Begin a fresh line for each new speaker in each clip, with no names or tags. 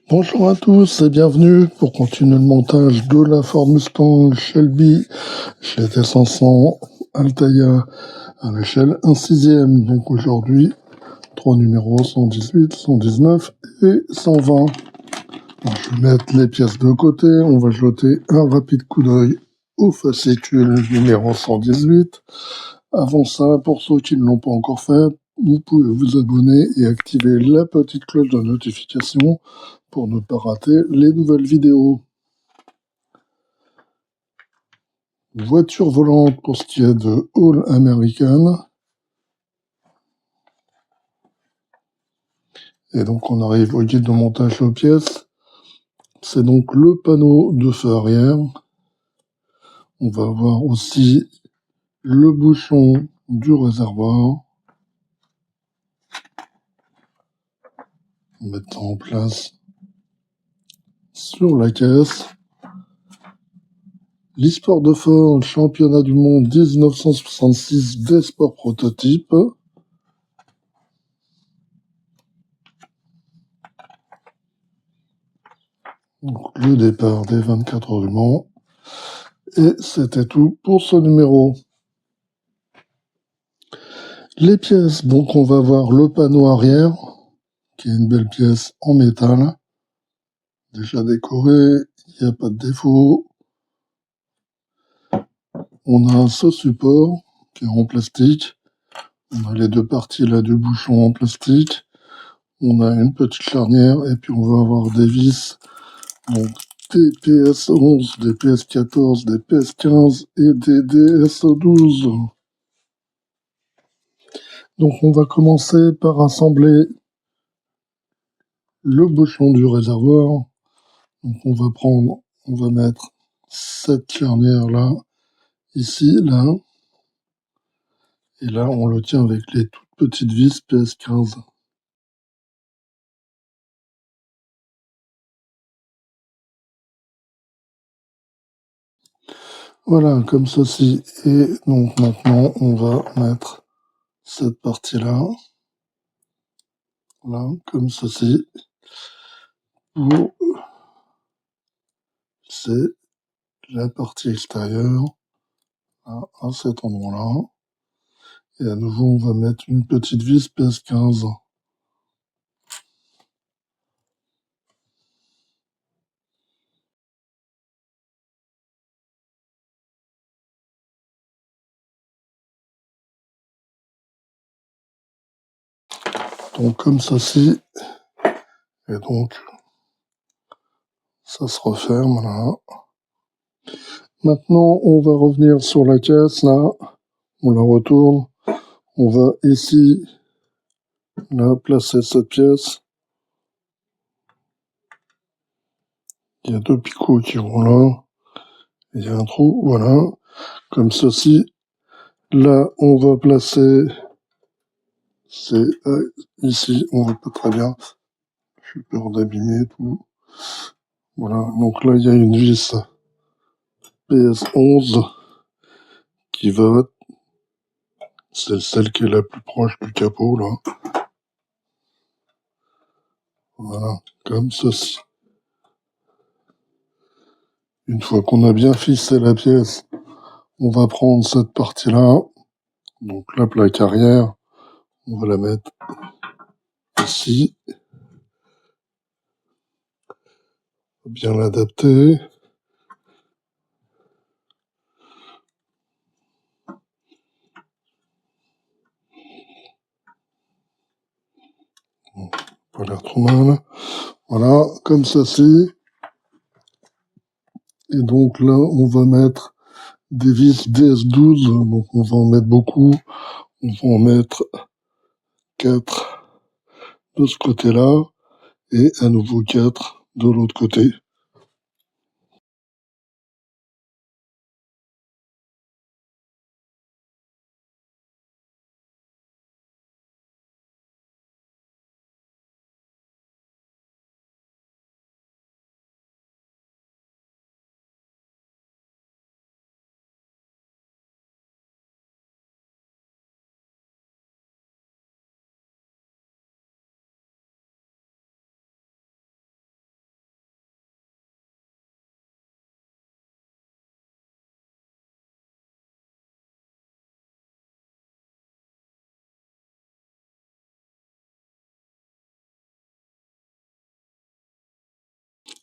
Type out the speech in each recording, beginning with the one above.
Bonjour à tous et bienvenue pour continuer le montage de la Ford Mustang Shelby GT500 Altaïa à l'échelle 1/6. Donc aujourd'hui, 3 numéros 118, 119 et 120. Alors, je vais mettre les pièces de côté. On va jeter un rapide coup d'œil au fascicule numéro 118. Avant ça, pour ceux qui ne l'ont pas encore fait, vous pouvez vous abonner et activer la petite cloche de notification pour ne pas rater les nouvelles vidéos. Voiture volante pour ce qui est de All American. Et donc on arrive au guide de montage aux pièces. C'est donc le panneau de feu arrière. On va avoir aussi le bouchon du réservoir. On va mettre ça en place sur la caisse. L'histoire de Ford, championnat du monde 1966 des sports prototypes. Donc, le départ des 24 heures du Mans. Et c'était tout pour ce numéro. Les pièces, donc on va voir le panneau arrière, qui est une belle pièce en métal. Déjà décoré, il n'y a pas de défaut. On a ce support qui est en plastique. On a les deux parties là du bouchon en plastique. On a une petite charnière et puis on va avoir des vis. Donc des PS11, des PS14, des PS15 et des DS12. Donc on va commencer par assembler le bouchon du réservoir. Donc on va mettre cette charnière là, ici, là, et là on le tient avec les toutes petites vis PS15. Voilà, comme ceci. Et donc maintenant on va mettre cette partie là, là, comme ceci, pour c'est la partie extérieure, là, à cet endroit-là. Et à nouveau on va mettre une petite vis PS15. Donc comme ceci, et donc ça se referme là. Maintenant on va revenir sur la caisse là, on la retourne, on va ici là placer cette pièce. Il y a deux picots qui vont là, il y a un trou, voilà, comme ceci. Là on va placer, c'est ici, on voit pas très bien, j'ai peur d'abîmer tout. Voilà, donc là il y a une vis PS11 qui va, c'est celle qui est la plus proche du capot là. Voilà, comme ceci. Une fois qu'on a bien fixé la pièce, on va prendre cette partie-là, donc la plaque arrière, on va la mettre ici, bien l'adapter. Bon, pas l'air trop mal. Voilà, comme ceci. Et donc là, on va mettre des vis DS12, donc on va en mettre beaucoup. On va en mettre 4 de ce côté-là et à nouveau 4 de l'autre côté.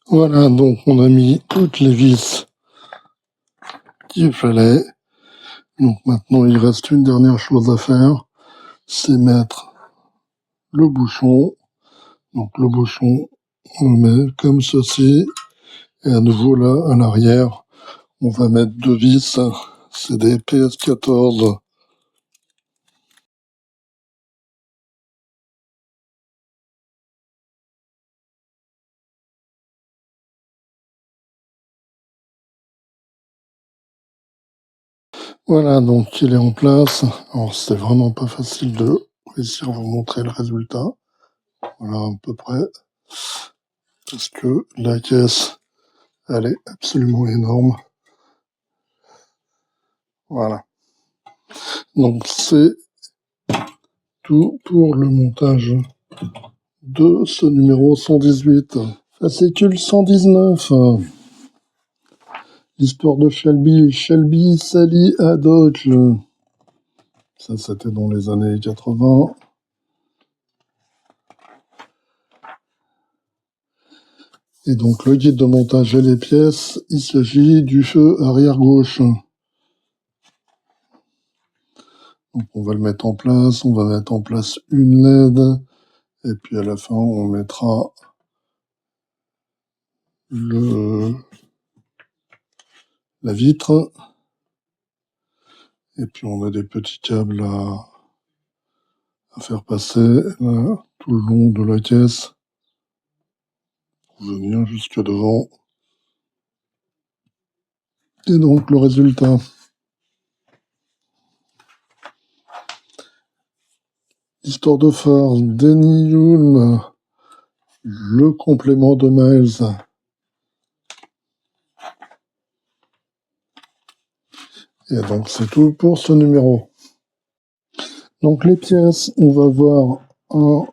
Voilà, donc on a mis toutes les vis qu'il fallait. Donc maintenant, il reste une dernière chose à faire, c'est mettre le bouchon. Donc le bouchon, on le met comme ceci. Et à nouveau là, à l'arrière, on va mettre deux vis. C'est des PS14. Voilà, donc il est en place. Alors c'est vraiment pas facile de réussir à vous montrer le résultat. Voilà à peu près. Parce que la caisse, elle est absolument énorme. Voilà. Donc c'est tout pour le montage de ce numéro 118. Fascicule 119. L'histoire de Shelby Sally à Dodge. Ça, c'était dans les années 80. Et donc, le guide de montage et les pièces, il s'agit du feu arrière gauche. Donc, on va le mettre en place. On va mettre en place une LED. Et puis, à la fin, on mettra la vitre. Et puis, on a des petits câbles à faire passer là, tout le long de la caisse pour venir jusque devant. Et donc, le résultat. Histoire de phare, Danny Hulme, le complément de Miles. Et donc c'est tout pour ce numéro. Donc les pièces, on va voir un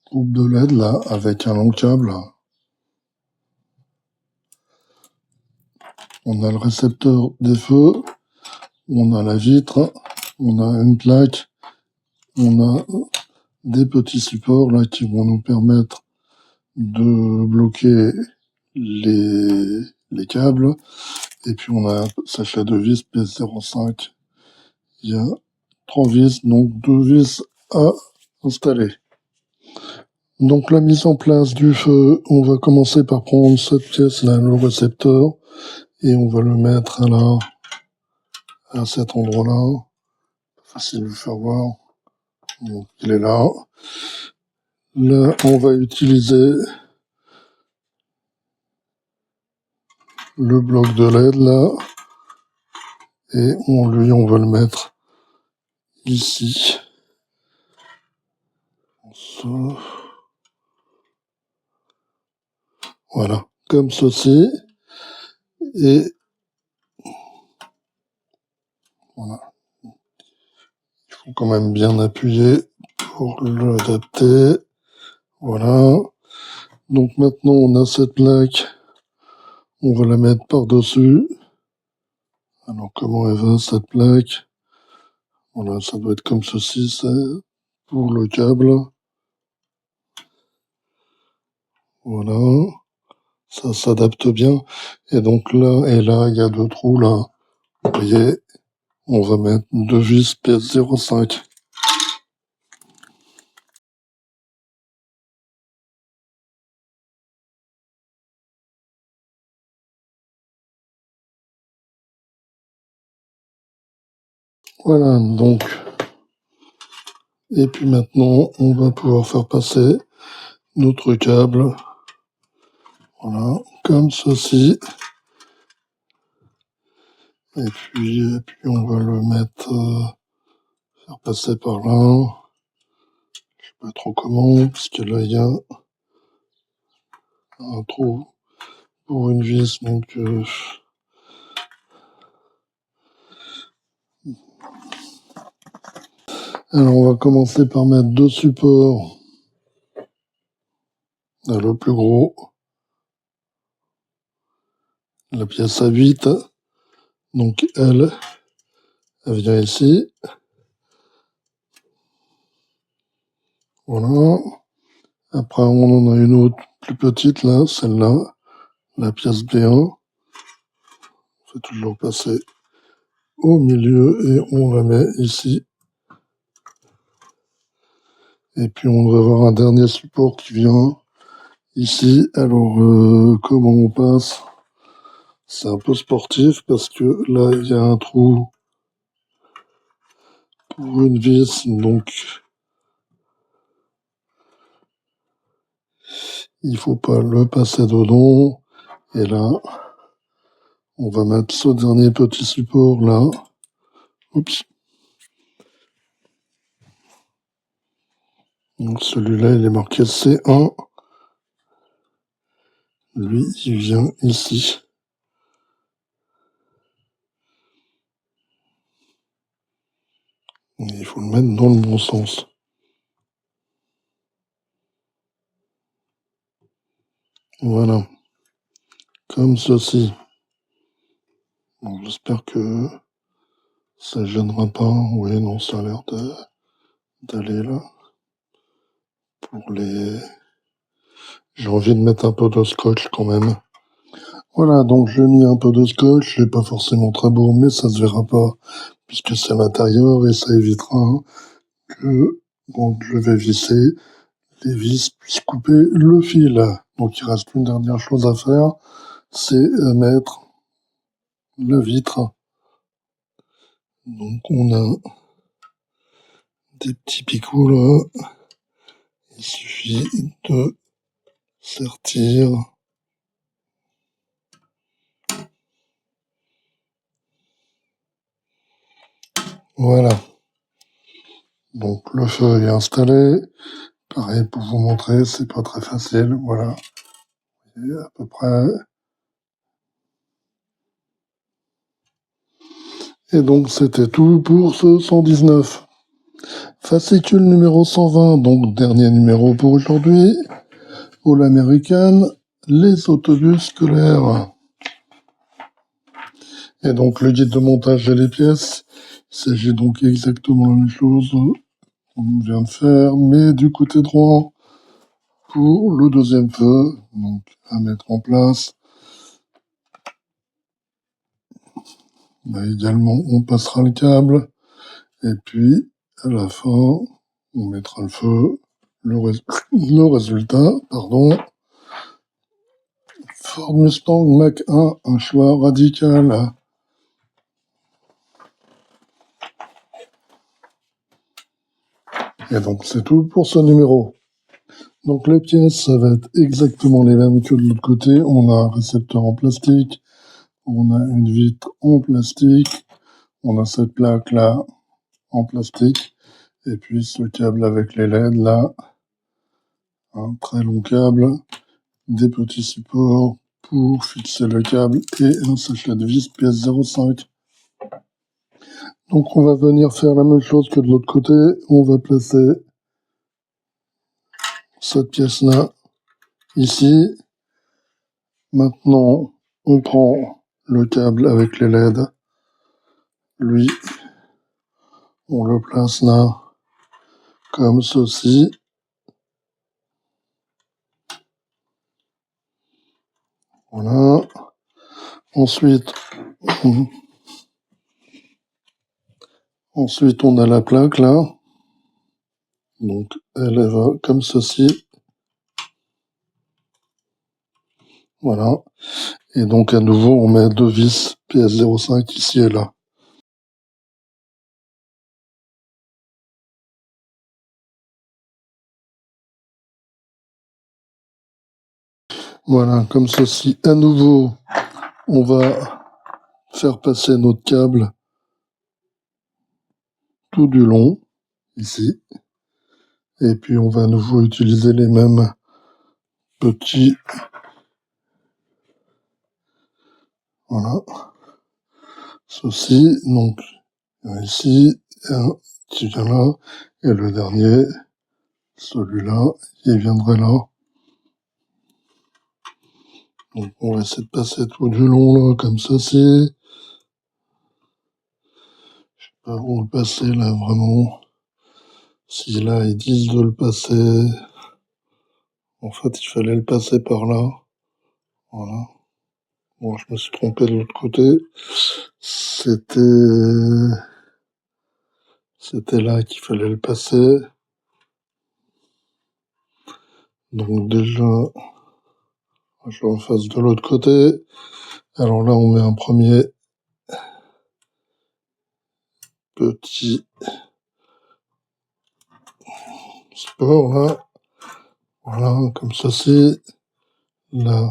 groupe de LED là, avec un long câble. On a le récepteur des feux, on a la vitre, on a une plaque, on a des petits supports là qui vont nous permettre de bloquer les câbles. Et puis on a un sachet de vis P05. Il y a 3 vis, donc 2 vis à installer. Donc la mise en place du feu, on va commencer par prendre cette pièce-là, le récepteur, et on va le mettre là, à cet endroit-là. Facile de le faire voir. Donc il est là. Là, on va utiliser le bloc de LED là, et on va le mettre ici. Ça. Voilà, comme ceci. Et voilà. Il faut quand même bien appuyer pour l'adapter. Voilà. Donc maintenant, on a cette plaque. On va la mettre par-dessus. Alors, comment elle va, cette plaque? Voilà, ça doit être comme ceci, c'est pour le câble. Voilà. Ça s'adapte bien. Et donc là, et là, il y a 2 trous, là. Vous voyez, on va mettre 2 vis PS05. Voilà, donc. Et puis maintenant, on va pouvoir faire passer notre câble. Voilà, comme ceci. Et puis on va le mettre, faire passer par là. Je sais pas trop comment, parce que là, il y a un trou pour une vis, donc alors on va commencer par mettre 2 supports. Là, le plus gros, la pièce à 8, donc elle vient ici. Voilà. Après, on en a une autre plus petite, là, celle-là, la pièce B1. On fait toujours passer au milieu et on la met ici. Et puis, on devrait avoir un dernier support qui vient ici. Alors, comment on passe? C'est un peu sportif parce que là, il y a un trou pour une vis, donc il faut pas le passer dedans. Et là, on va mettre ce dernier petit support là. Oups. Donc celui-là, il est marqué C1. Lui, il vient ici. Et il faut le mettre dans le bon sens. Voilà. Comme ceci. Bon, j'espère que ça gênera pas. Oui, non, ça a l'air d'aller là. Pour les... J'ai envie de mettre un peu de scotch quand même. Voilà, donc j'ai mis un peu de scotch. C'est pas forcément très beau, mais ça se verra pas puisque c'est à l'intérieur et ça évitera que, donc je vais visser, les vis puissent couper le fil. Donc il reste une dernière chose à faire, c'est mettre la vitre. Donc on a des petits picots là, il suffit de sertir. Voilà. Donc le feu est installé. Pareil pour vous montrer, c'est pas très facile. Voilà. Et à peu près. Et donc c'était tout pour ce 119. Fascicule numéro 120, donc dernier numéro pour aujourd'hui. All American, les autobus scolaires. Et donc le guide de montage et les pièces. Il s'agit donc exactement la même chose qu'on vient de faire, mais du côté droit pour le deuxième feu, donc à mettre en place. Là également, on passera le câble, et puis à la fin, on mettra le feu, le résultat, pardon. Ford Mustang Mach-1, un choix radical. Et donc c'est tout pour ce numéro. Donc les pièces, ça va être exactement les mêmes que de l'autre côté. On a un récepteur en plastique, on a une vitre en plastique, on a cette plaque là en plastique, et puis ce câble avec les LED là, un très long câble, des petits supports pour fixer le câble et un sachet de vis pièce 0,5. Donc on va venir faire la même chose que de l'autre côté. On va placer cette pièce-là ici. Maintenant, on prend le câble avec les LED. Lui, on le place là, comme ceci. Voilà. Ensuite, on a la plaque là. Donc, elle va comme ceci. Voilà. Et donc, à nouveau, on met deux vis PS05 ici et là. Voilà, comme ceci. À nouveau, on va faire passer notre câble tout du long, ici. Et puis, on va à nouveau utiliser les mêmes petits. Voilà. Ceci, donc, ici, un qui vient là, et le dernier, celui-là, il viendrait là. Donc, on va essayer de passer tout du long, là, comme ceci. Je sais pas où le passer, là, vraiment. Si là, ils disent de le passer, En fait, il fallait le passer par là. Voilà. Bon, je me suis trompé de l'autre côté. C'était là qu'il fallait le passer. Donc déjà, je refasse de l'autre côté. Alors là, on met un premier petit support, là. Voilà, comme ceci. Là,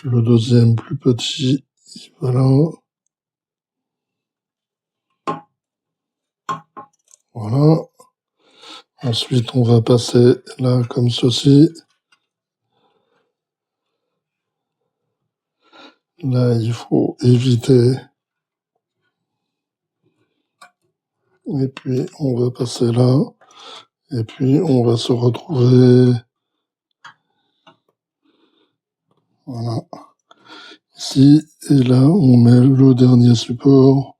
le deuxième plus petit, voilà. Voilà. Ensuite, on va passer là, comme ceci. Là, il faut éviter. Et puis, on va passer là. Et puis, on va se retrouver. Voilà. Ici, et là, on met le dernier support.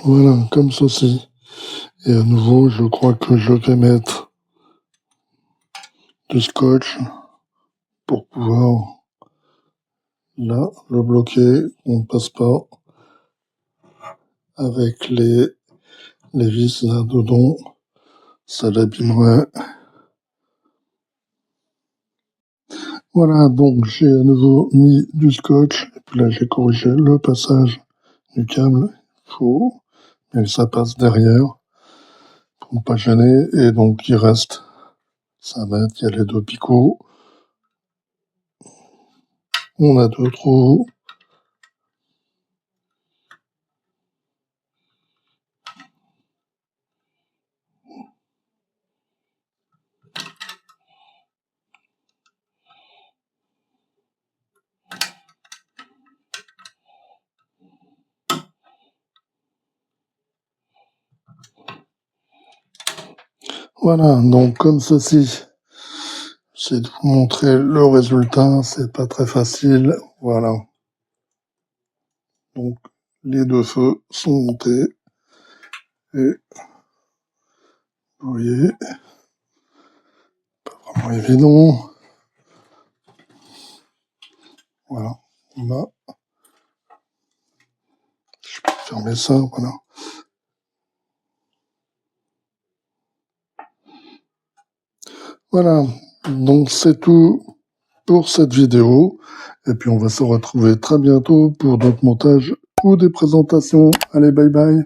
Voilà, comme ceci. Et à nouveau, je crois que je vais mettre du scotch pour pouvoir, là, le bloquer. On ne passe pas avec les vis là dedans. Ça l'abîmerait. Voilà, donc j'ai à nouveau mis du scotch. Et puis là, j'ai corrigé le passage du câble. Faux. Mais ça passe derrière pour ne pas gêner. Et donc, il reste 5 mètres. Il y a les deux picots. On a 2 trous. Voilà, donc comme ceci. J'essaie de vous montrer le résultat. C'est pas très facile. Voilà. Donc, les deux feux sont montés. Et vous voyez, pas vraiment évident. Voilà. On a. Je peux fermer ça, voilà. Voilà. Donc, c'est tout pour cette vidéo. Et puis, on va se retrouver très bientôt pour d'autres montages ou des présentations. Allez, bye bye.